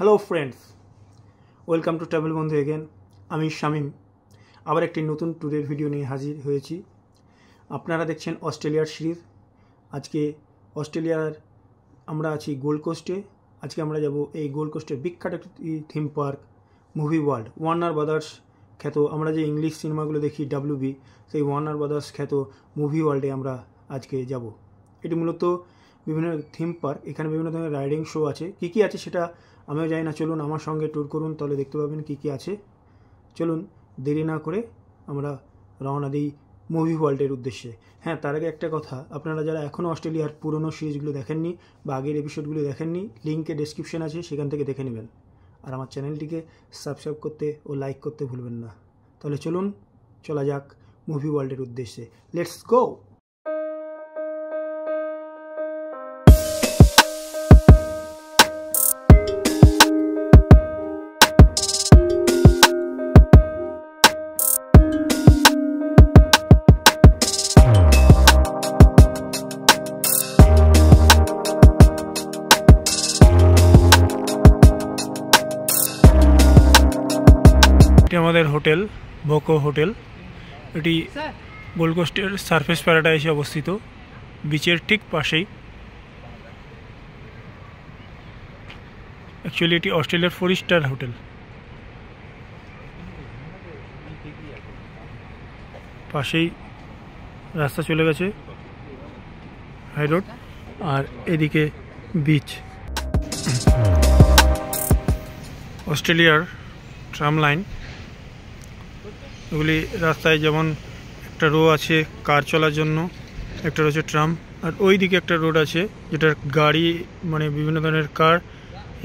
Hello friends, welcome to travel বন্ধু again. আমি শামিম আবার একটি নতুন ট্যুরের ভিডিও নিয়ে হাজির হয়েছি। আপনারা দেখছেন অস্ট্রেলিয়ার সিরিজ। আজকে অস্ট্রেলিয়ার আমরা আছি গোল্ড কোস্টে। আজকে আমরা যাব এই গোল্ড কোস্টের বিখ্যাত একটি theme park movie world. Warner brothers খ্যাত, আমরা যে ইংলিশ সিনেমাগুলো দেখি WB, সেই ওয়ার্নার ব্রাদার্স খ্যাত মুভি ওয়ার্ল্ডে আমরা আজকে যাব। এটি মূলত বিভিন্ন থিম পার্ক, এখানে বিভিন্ন ধরনের রাইডিং শো আছে। কী আছে সেটা আমিও জানি না, চলুন আমার সঙ্গে ট্যুর করুন, তাহলে দেখতে পাবেন কী আছে। চলুন দেরি না করে আমরা রওনা দিই মুভি ওয়ার্ল্ডের উদ্দেশ্যে। হ্যাঁ, তার আগে একটা কথা, আপনারা যারা এখনও অস্ট্রেলিয়ার পুরনো সিরিজগুলো দেখেননি বা আগের এপিসোডগুলো দেখেননি, লিঙ্কে ডেসক্রিপশন আছে, সেখান থেকে দেখে নেবেন। আর আমার চ্যানেলটিকে সাবস্ক্রাইব করতে ও লাইক করতে ভুলবেন না। তাহলে চলুন চলা যাক মুভি ওয়ার্ল্ডের উদ্দেশ্যে। Let's go. এটি আমাদের হোটেল ভোকো হোটেল। এটি গোল্ড কোস্টের সারফেস প্যারাডাইসে অবস্থিত, বিচের ঠিক পাশেই। অ্যাকচুয়ালি এটি অস্ট্রেলিয়ার 4 স্টার হোটেল। পাশেই রাস্তা চলে গেছে, হাই রোড, আর এদিকে বিচ। অস্ট্রেলিয়ার ট্রাম লাইন, এগুলি রাস্তায় যেমন একটা রো আছে কার চলার জন্য, একটা রয়েছে ট্রাম, আর ওই দিকে একটা রোড আছে যেটার গাড়ি মানে বিভিন্ন ধরনের কার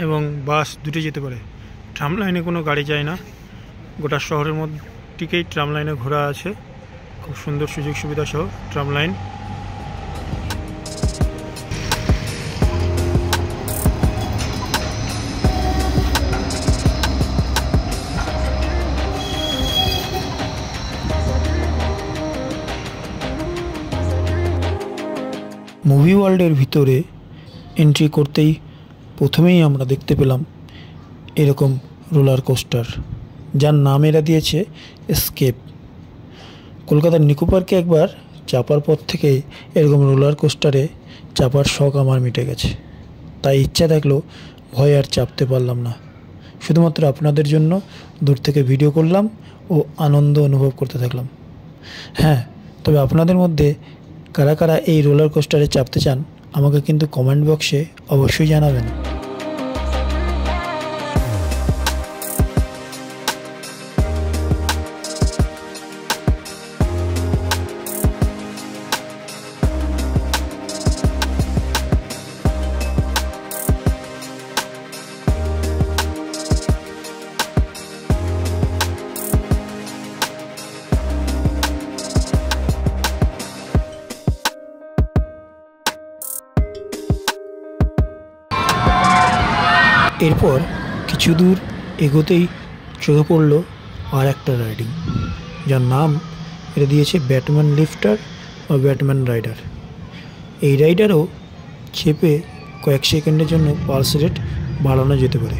এবং বাস দুটো যেতে পারে। ট্রাম লাইনে কোনো গাড়ি যায় না, গোটা শহরের মধ্যেই ট্রাম লাইনে ঘোরা আছে, খুব সুন্দর সুযোগ সুবিধা সহ ট্রাম লাইন। মুভি ওয়ার্ল্ডের ভিতরে এন্ট্রি করতেই প্রথমেই আমরা দেখতে পেলাম এরকম রোলার কোস্টার, যার নাম এরা দিয়েছে এসকেপ। কলকাতার নিকো পার্কে একবার চাপার পর থেকে এরকম রোলার কোস্টারে চাপার শখ আমার মিটে গেছে, তাই ইচ্ছা থাকলেও ভয় আর চাপতে পারলাম না। শুধুমাত্র আপনাদের জন্য দূর থেকে ভিডিও করলাম ও আনন্দ অনুভব করতে থাকলাম। হ্যাঁ, তবে আপনাদের মধ্যে কারা কারা এই রোলার কোস্টারে চাপতে চান আমাকে কিন্তু কমেন্ট বক্সে অবশ্যই জানাবেন। এরপর কিছু দূর এগোতেই চোখে পড়ল আর একটা রাইডিং, যার নাম এটা দিয়েছে ব্যাটম্যান লিফটার বা ব্যাটম্যান রাইডার। এই রাইডারও চেপে কয়েক সেকেন্ডের জন্য পালস রেট বাড়ানো যেতে পারে,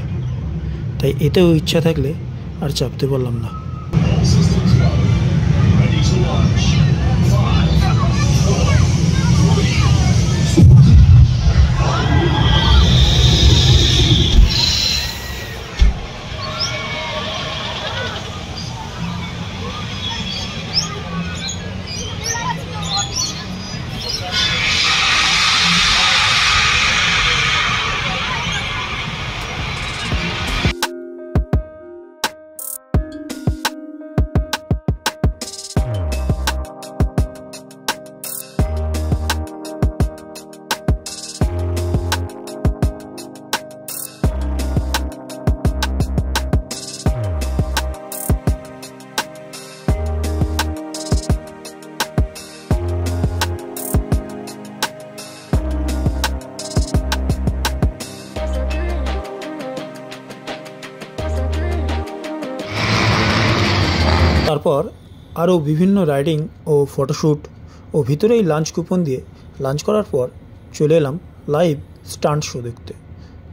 তাই এতেও ইচ্ছা থাকলে আর চাপতে পারলাম না। তারপর আরও বিভিন্ন রাইডিং ও ফটোশ্যুট ও ভিতরেই লাঞ্চ কুপন দিয়ে লাঞ্চ করার পর চলে এলাম লাইভ স্টান্ট শো দেখতে।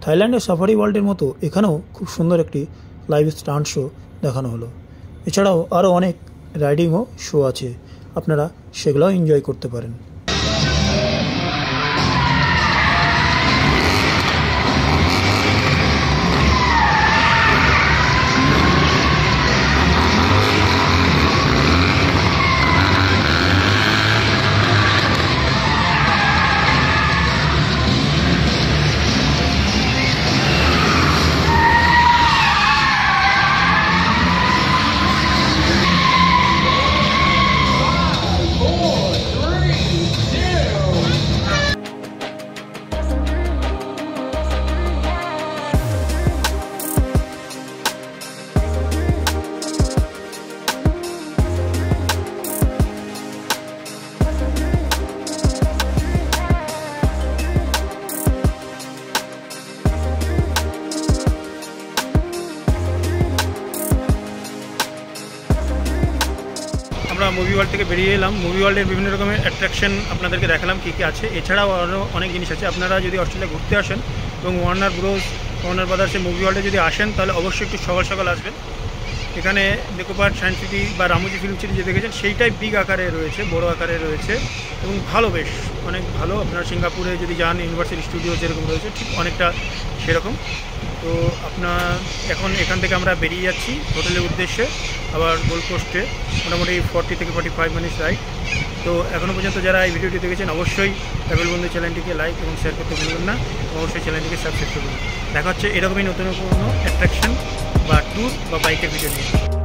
থাইল্যান্ডের সাফারি ওয়ার্ল্ডের মতো এখানেও খুব সুন্দর একটি লাইভ স্টান্ট শো দেখানো হলো। এছাড়াও আরও অনেক রাইডিংও শো আছে, আপনারা সেগুলোও এনজয় করতে পারেন। আমরা মুভি ওয়ার্ল্ড থেকে বেরিয়ে এলাম। মুভি ওয়ার্ল্ডের বিভিন্ন রকমের অ্যাট্রাকশন আপনাদেরকে দেখালাম কী কী আছে। এছাড়াও আরও অনেক জিনিস আছে। আপনারা যদি অস্ট্রেলিয়া ঘুরতে আসেন এবং ওয়ার্নার ব্রোস, ওয়ার্নার ব্রাদার্সের মুভি ওয়ার্ল্ডে যদি আসেন তাহলে অবশ্যই একটু সকাল সকাল আসবেন। এখানে নিকো পার্ক, সায়েন্স সিটি বা রামোজি ফিল্ম সিটি যে দেখেছেন সেইটাই বিগ আকারে রয়েছে, বড় আকারে রয়েছে এবং ভালো, বেশ অনেক ভালো। আপনারা সিঙ্গাপুরে যদি যান ইউনিভার্সাল স্টুডিও যেরকম রয়েছে ঠিক অনেকটা সেরকম। তো আপনার এখন এখান থেকে আমরা বেরিয়ে যাচ্ছি হোটেলের উদ্দেশ্যে, আবার গোল্ড কোস্টে মোটামুটি 40 থেকে 45 মিনিটস রাইড। তো এখনও পর্যন্ত যারা এই ভিডিওটি দেখেছেন অবশ্যই ট্রাভেল বন্ধু চ্যানেলটিকে লাইক এবং শেয়ার করতে ভুলবেন না, অবশ্যই চ্যানেলটিকে সাবস্ক্রাইব করবেন। দেখা হচ্ছে এরকমই নতুন কোনো অ্যাট্রাকশন বা ট্যুর বা বাইকের ভিডিও নিয়ে।